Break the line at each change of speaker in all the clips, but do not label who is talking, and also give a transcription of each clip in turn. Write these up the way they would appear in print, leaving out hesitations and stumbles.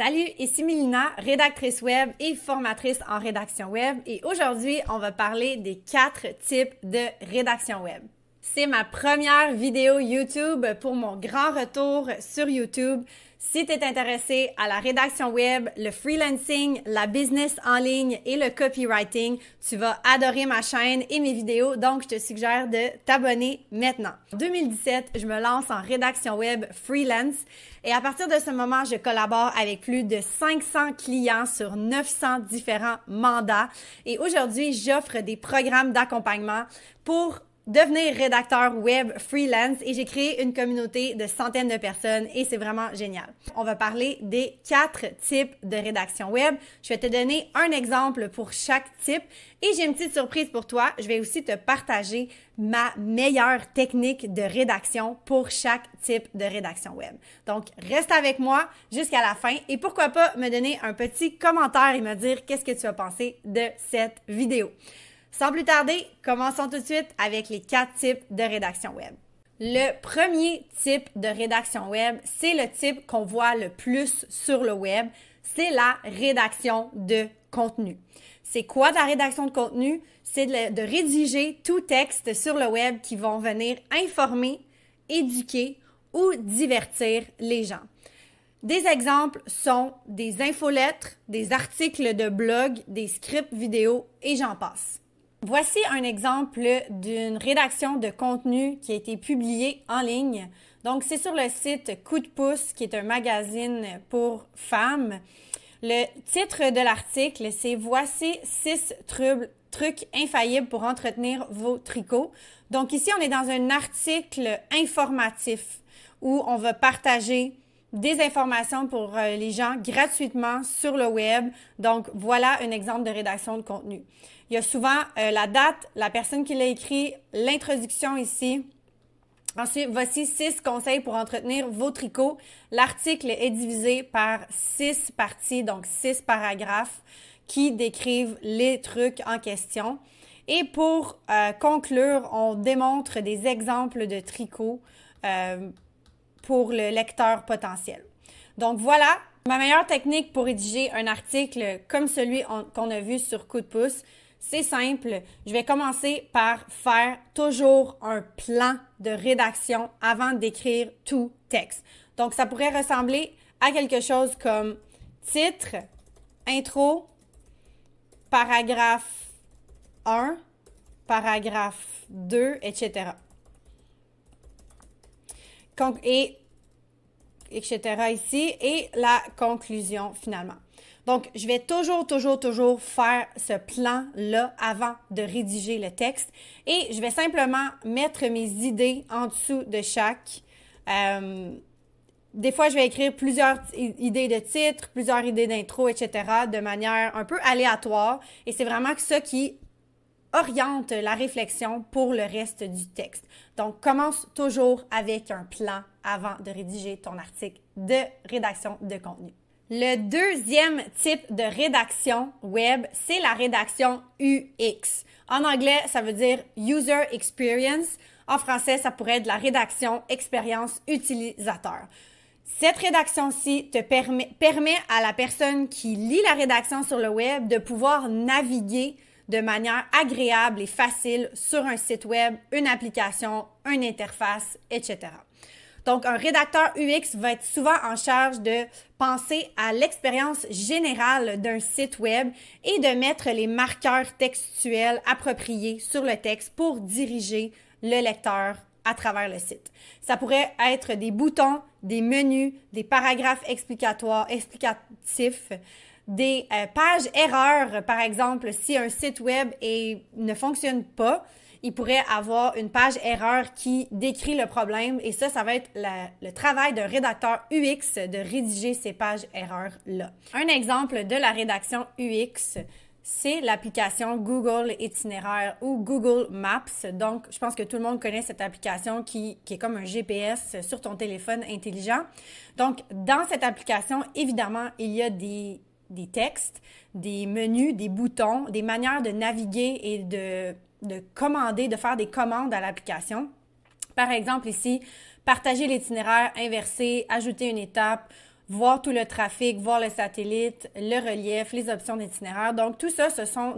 Salut, ici Mélina, rédactrice web et formatrice en rédaction web et aujourd'hui, on va parler des 4 types de rédaction web. C'est ma première vidéo YouTube pour mon grand retour sur YouTube. Si tu es intéressé à la rédaction web, le freelancing, la business en ligne et le copywriting, tu vas adorer ma chaîne et mes vidéos, donc je te suggère de t'abonner maintenant. En 2017, je me lance en rédaction web freelance et à partir de ce moment, je collabore avec plus de 500 clients sur 900 différents mandats et aujourd'hui, j'offre des programmes d'accompagnement pour devenir rédacteur web freelance et j'ai créé une communauté de centaines de personnes et c'est vraiment génial. On va parler des 4 types de rédaction web. Je vais te donner un exemple pour chaque type et j'ai une petite surprise pour toi. Je vais aussi te partager ma meilleure technique de rédaction pour chaque type de rédaction web. Donc, reste avec moi jusqu'à la fin et pourquoi pas me donner un petit commentaire et me dire qu'est-ce que tu as pensé de cette vidéo. Sans plus tarder, commençons tout de suite avec les 4 types de rédaction web. Le premier type de rédaction web, c'est le type qu'on voit le plus sur le web, c'est la rédaction de contenu. C'est quoi la rédaction de contenu? C'est de rédiger tout texte sur le web qui vont venir informer, éduquer ou divertir les gens. Des exemples sont des infolettres, des articles de blog, des scripts vidéo et j'en passe. Voici un exemple d'une rédaction de contenu qui a été publiée en ligne. Donc, c'est sur le site Coup de pouce, qui est un magazine pour femmes. Le titre de l'article, c'est « Voici 6 trucs infaillibles pour entretenir vos tricots ». Donc, ici, on est dans un article informatif où on va partager des informations pour les gens gratuitement sur le web. Donc, voilà un exemple de rédaction de contenu. Il y a souvent la date, la personne qui l'a écrit, l'introduction ici. Ensuite, voici 6 conseils pour entretenir vos tricots. L'article est divisé par 6 parties, donc 6 paragraphes qui décrivent les trucs en question. Et pour conclure, on démontre des exemples de tricots pour le lecteur potentiel. Donc voilà, ma meilleure technique pour rédiger un article comme celui qu'on a vu sur Coup de pouce, c'est simple. Je vais commencer par faire toujours un plan de rédaction avant d'écrire tout texte. Donc, ça pourrait ressembler à quelque chose comme titre, intro, paragraphe 1, paragraphe 2, etc. Et etc. ici, et la conclusion finalement. Donc, je vais toujours faire ce plan-là avant de rédiger le texte et je vais simplement mettre mes idées en dessous de chaque. Des fois, je vais écrire plusieurs idées de titres, plusieurs idées d'intro, etc. de manière un peu aléatoire et c'est vraiment ça qui oriente la réflexion pour le reste du texte. Donc, commence toujours avec un plan avant de rédiger ton article de rédaction de contenu. Le deuxième type de rédaction web, c'est la rédaction UX. En anglais, ça veut dire User Experience. En français, ça pourrait être la rédaction expérience utilisateur. Cette rédaction-ci te permet à la personne qui lit la rédaction sur le web de pouvoir naviguer de manière agréable et facile sur un site web, une application, une interface, etc. Donc, un rédacteur UX va être souvent en charge de penser à l'expérience générale d'un site web et de mettre les marqueurs textuels appropriés sur le texte pour diriger le lecteur à travers le site. Ça pourrait être des boutons, des menus, des paragraphes explicatifs, des pages erreurs, par exemple, si un site web ne fonctionne pas, il pourrait avoir une page erreur qui décrit le problème et ça va être le travail d'un rédacteur UX de rédiger ces pages erreurs-là. Un exemple de la rédaction UX, c'est l'application Google Itinéraire ou Google Maps. Donc, je pense que tout le monde connaît cette application qui est comme un GPS sur ton téléphone intelligent. Donc, dans cette application, évidemment, il y a des textes, des menus, des boutons, des manières de naviguer et de commander, de faire des commandes à l'application. Par exemple, ici, partager l'itinéraire, inverser, ajouter une étape, voir tout le trafic, voir le satellite, le relief, les options d'itinéraire. Donc, tout ça, ce sont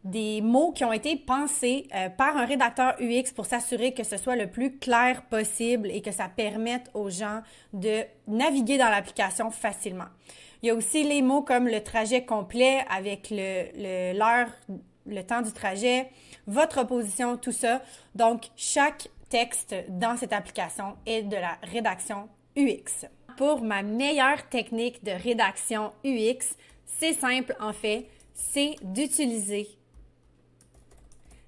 des mots qui ont été pensés par un rédacteur UX pour s'assurer que ce soit le plus clair possible et que ça permette aux gens de naviguer dans l'application facilement. Il y a aussi les mots comme le trajet complet avec l'heure, le temps du trajet, votre position, tout ça. Donc, chaque texte dans cette application est de la rédaction UX. Pour ma meilleure technique de rédaction UX, c'est simple en fait, c'est d'utiliser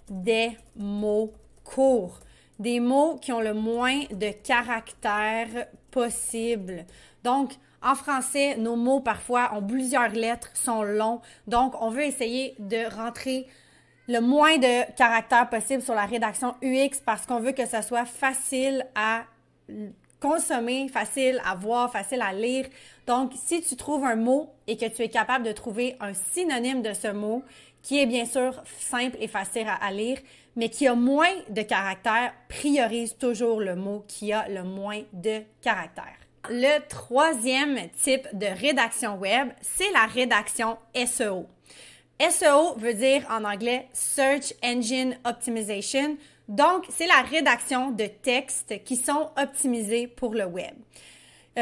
des mots courts, des mots qui ont le moins de caractères possible. Donc, en français, nos mots parfois ont plusieurs lettres, sont longs, donc on veut essayer de rentrer le moins de caractères possible sur la rédaction UX parce qu'on veut que ça soit facile à consommer, facile à voir, facile à lire. Donc, si tu trouves un mot et que tu es capable de trouver un synonyme de ce mot, qui est bien sûr simple et facile à lire, mais qui a moins de caractères, priorise toujours le mot qui a le moins de caractères. Le troisième type de rédaction web, c'est la rédaction SEO. SEO veut dire en anglais Search Engine Optimization. Donc, c'est la rédaction de textes qui sont optimisés pour le web,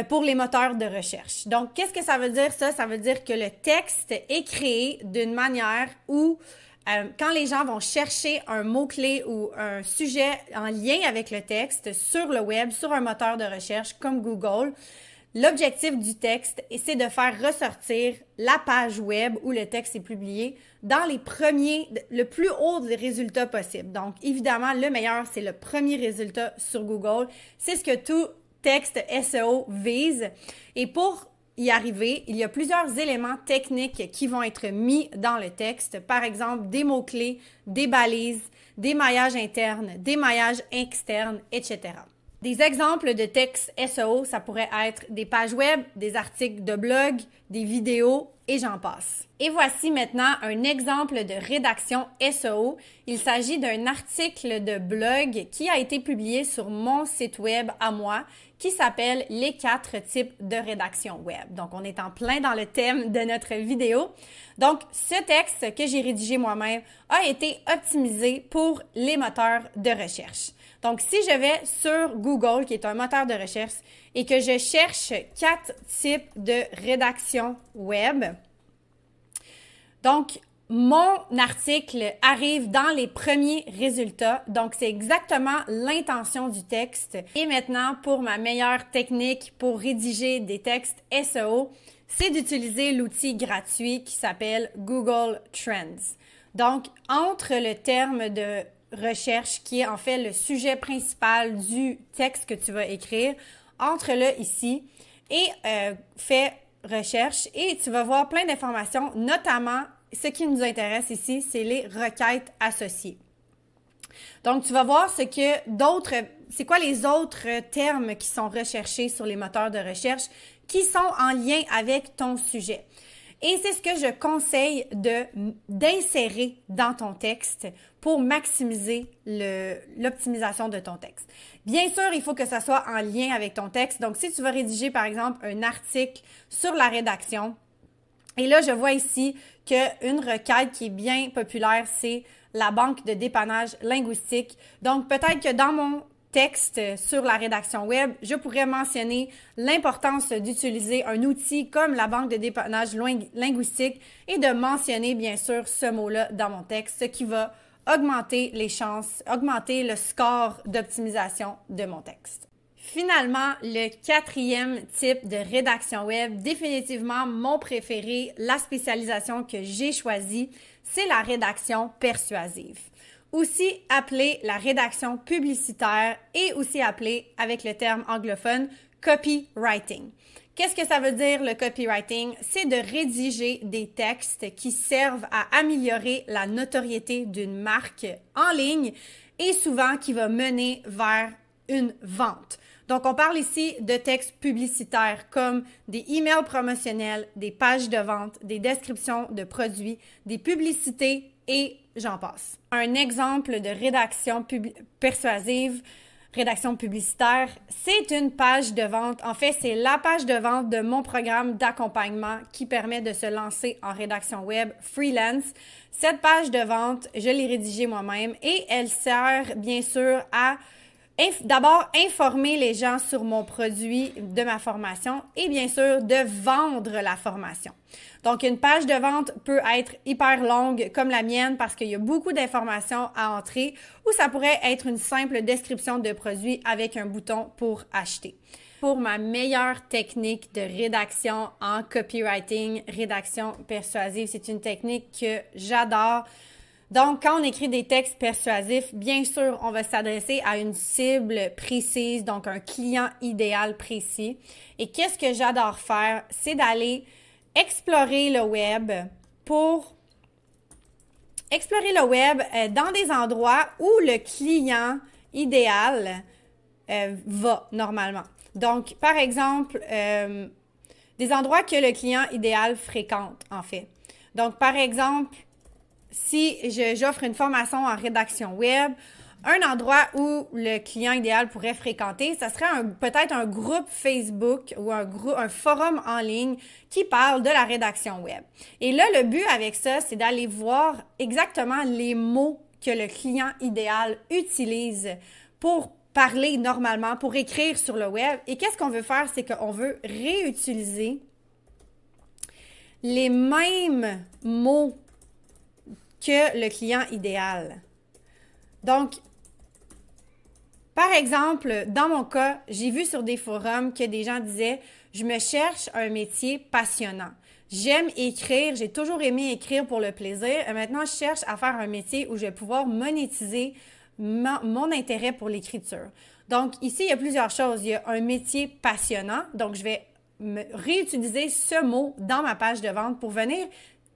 pour les moteurs de recherche. Donc, qu'est-ce que ça veut dire ça? Ça veut dire que le texte est créé d'une manière où quand les gens vont chercher un mot-clé ou un sujet en lien avec le texte sur le web, sur un moteur de recherche comme Google, l'objectif du texte, c'est de faire ressortir la page web où le texte est publié dans le plus haut des résultats possible. Donc, évidemment, le meilleur, c'est le premier résultat sur Google. C'est ce que tout texte SEO vise. Et pour y arriver, il y a plusieurs éléments techniques qui vont être mis dans le texte. Par exemple, des mots-clés, des balises, des maillages internes, des maillages externes, etc. Des exemples de textes SEO, ça pourrait être des pages web, des articles de blog, des vidéos et j'en passe. Et voici maintenant un exemple de rédaction SEO. Il s'agit d'un article de blog qui a été publié sur mon site web à moi qui s'appelle « Les 4 types de rédaction web ». Donc, on est en plein dans le thème de notre vidéo. Donc, ce texte que j'ai rédigé moi-même a été optimisé pour les moteurs de recherche. Donc, si je vais sur Google, qui est un moteur de recherche, et que je cherche 4 types de rédaction web, donc, mon article arrive dans les premiers résultats. Donc, c'est exactement l'intention du texte. Et maintenant, pour ma meilleure technique pour rédiger des textes SEO, c'est d'utiliser l'outil gratuit qui s'appelle Google Trends. Donc, entre le terme de recherche, qui est en fait le sujet principal du texte que tu vas écrire, entre-le ici et fais recherche et tu vas voir plein d'informations, notamment ce qui nous intéresse ici, c'est les requêtes associées. Donc, tu vas voir c'est quoi les autres termes qui sont recherchés sur les moteurs de recherche qui sont en lien avec ton sujet. Et c'est ce que je conseille d'insérer dans ton texte pour maximiser l'optimisation de ton texte. Bien sûr, il faut que ça soit en lien avec ton texte. Donc, si tu vas rédiger, par exemple, un article sur la rédaction, et là, je vois ici qu'une requête qui est bien populaire, c'est la banque de dépannage linguistique. Donc, peut-être que dans mon texte sur la rédaction web, je pourrais mentionner l'importance d'utiliser un outil comme la banque de dépannage linguistique et de mentionner bien sûr ce mot-là dans mon texte, ce qui va augmenter les chances, augmenter le score d'optimisation de mon texte. Finalement, le quatrième type de rédaction web, définitivement mon préféré, la spécialisation que j'ai choisie, c'est la rédaction persuasive. Aussi appelée la rédaction publicitaire et aussi appelée avec le terme anglophone copywriting. Qu'est-ce que ça veut dire le copywriting? C'est de rédiger des textes qui servent à améliorer la notoriété d'une marque en ligne et souvent qui va mener vers une vente. Donc, on parle ici de textes publicitaires comme des emails promotionnels, des pages de vente, des descriptions de produits, des publicités et j'en passe. Un exemple de rédaction persuasive rédaction publicitaire, c'est une page de vente. En fait, c'est la page de vente de mon programme d'accompagnement qui permet de se lancer en rédaction web freelance. Cette page de vente, je l'ai rédigée moi-même et elle sert bien sûr à d'abord informer les gens sur mon produit de ma formation et bien sûr de vendre la formation. Donc, une page de vente peut être hyper longue comme la mienne parce qu'il y a beaucoup d'informations à entrer ou ça pourrait être une simple description de produit avec un bouton pour acheter. Pour ma meilleure technique de rédaction en copywriting, rédaction persuasive, c'est une technique que j'adore. Donc, quand on écrit des textes persuasifs, bien sûr, on va s'adresser à une cible précise, donc un client idéal précis. Et qu'est-ce que j'adore faire? C'est d'aller explorer le web dans des endroits où le client idéal va normalement. Donc, par exemple, des endroits que le client idéal fréquente, en fait. Donc, par exemple, si j'offre une formation en rédaction web, un endroit où le client idéal pourrait fréquenter, ça serait peut-être un groupe Facebook ou un forum en ligne qui parle de la rédaction web. Et là, le but avec ça, c'est d'aller voir exactement les mots que le client idéal utilise pour parler normalement, pour écrire sur le web. Et qu'est-ce qu'on veut faire? C'est qu'on veut réutiliser les mêmes mots que le client idéal. Donc, par exemple, dans mon cas, j'ai vu sur des forums que des gens disaient « Je me cherche un métier passionnant. J'aime écrire, j'ai toujours aimé écrire pour le plaisir. Et maintenant, je cherche à faire un métier où je vais pouvoir monétiser mon intérêt pour l'écriture. » Donc, ici, il y a plusieurs choses. Il y a un métier passionnant. Donc, je vais réutiliser ce mot dans ma page de vente pour venir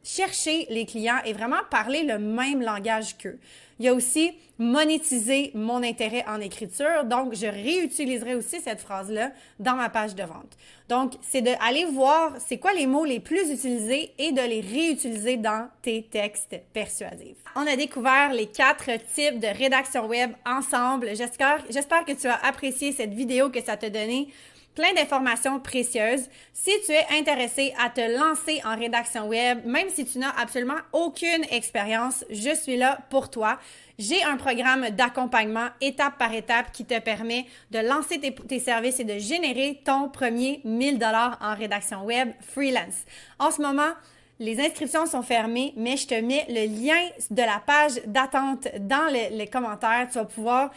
chercher les clients et vraiment parler le même langage qu'eux. Il y a aussi monétiser mon intérêt en écriture. Donc, je réutiliserai aussi cette phrase-là dans ma page de vente. Donc, c'est d'aller voir c'est quoi les mots les plus utilisés et de les réutiliser dans tes textes persuasifs. On a découvert les 4 types de rédaction web ensemble. J'espère que tu as apprécié cette vidéo, que ça t'a donné plein d'informations précieuses. Si tu es intéressé à te lancer en rédaction web, même si tu n'as absolument aucune expérience, je suis là pour toi. J'ai un programme d'accompagnement étape par étape qui te permet de lancer tes services et de générer ton premier 1000 $ en rédaction web freelance. En ce moment, les inscriptions sont fermées, mais je te mets le lien de la page d'attente dans les commentaires. Tu vas pouvoir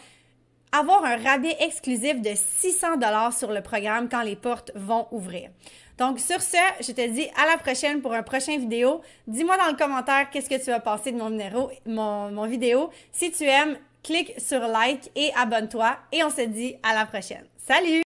avoir un rabais exclusif de 600 $ sur le programme quand les portes vont ouvrir. Donc, sur ce, je te dis à la prochaine pour un prochain vidéo. Dis-moi dans le commentaire qu'est-ce que tu as pensé de mon vidéo. Si tu aimes, clique sur like et abonne-toi et on se dit à la prochaine. Salut!